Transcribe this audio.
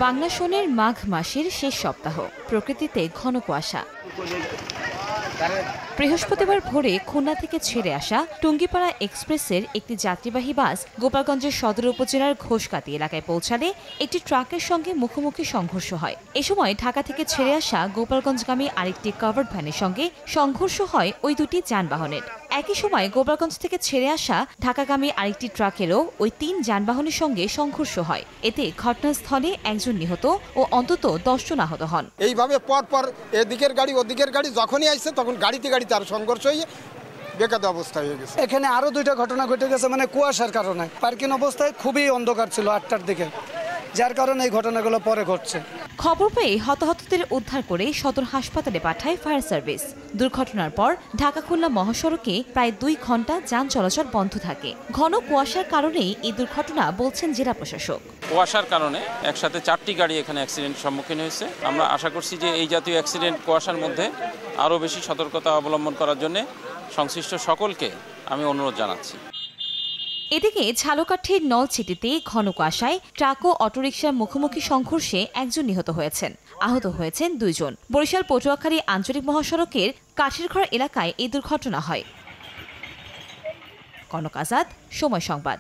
বাংলা সনের মাঘ মাসের শেষ সপ্তাহ, প্রকৃতিতে ঘন কুয়াশা। বৃহস্পতিবার ভোরে খুলনা থেকে ছেড়ে আসা টুঙ্গিপাড়া এক্সপ্রেসের একটি যাত্রীবাহী বাস গোপালগঞ্জের সদর উপজেলার ঘোষকাতি এলাকায় পৌঁছালে একটি ট্রাকের সঙ্গে মুখোমুখি সংঘর্ষ হয়। এ সময় ঢাকা থেকে ছেড়ে আসা গোপালগঞ্জগামী আরেকটি কাভার্ড ভ্যানের সঙ্গে সংঘর্ষ হয় ওই দুটি যানবাহনের। একই সময় গোপালগঞ্জ থেকে ছেড়ে আসা ঢাকাগামী আরেকটি ট্রাকেরও ওই ৩ যানবাহনের সঙ্গে সংঘর্ষ হয়। এতে ঘটনাস্থলে একজন নিহত ও অন্তত ১০ জন আহত হন। এইভাবে পর এদিকের গাড়ি ওদিকের গাড়ি যখনই আসছে তখন গাড়িতে তার সংঘর্ষ হয়ে বেকার অবস্থা হয়ে গেছে। এখানে আরো 2টা ঘটনা ঘটে গেছে, মানে কুয়াশার কারণে। পার্কিং অবস্থায় খুবই অন্ধকার ছিল 8টার দিকে, যার কারণে এই ঘটনাগুলো পরে ঘটছে। খবর পেয়ে হতাহতদের উদ্ধার করে সদর হাসপাতালে পাঠায় ফায়ার সার্ভিস। দুর্ঘটনার পর ঢাকা খুলনা মহাসড়কে প্রায় 2 ঘণ্টা যান চলাচল বন্ধ থাকে। ঘন কুয়াশার কারণেই এই দুর্ঘটনা বলছেন জেলা প্রশাসক। কুয়াশার কারণে একসাথে 4টি গাড়ি এখানে অ্যাক্সিডেন্টের সম্মুখীন হয়েছে। আমরা আশা করছি যে এই জাতীয় অ্যাক্সিডেন্ট কুয়াশার মধ্যে আরও বেশি সতর্কতা অবলম্বন করার জন্য সংশ্লিষ্ট সকলকে আমি অনুরোধ জানাচ্ছি। এদিকে ঝালকাঠির নলছিটিতে ঘন কুয়াশায় ট্রাক ও অটোরিকশার মুখোমুখি সংঘর্ষে একজন নিহত হয়েছেন, আহত হয়েছেন 2 জন। বরিশাল পটুয়াখালী আঞ্চলিক মহাসড়কের কাঠিরঘর এলাকায় এই দুর্ঘটনা হয়। কনক আজাদ, সময় সংবাদ।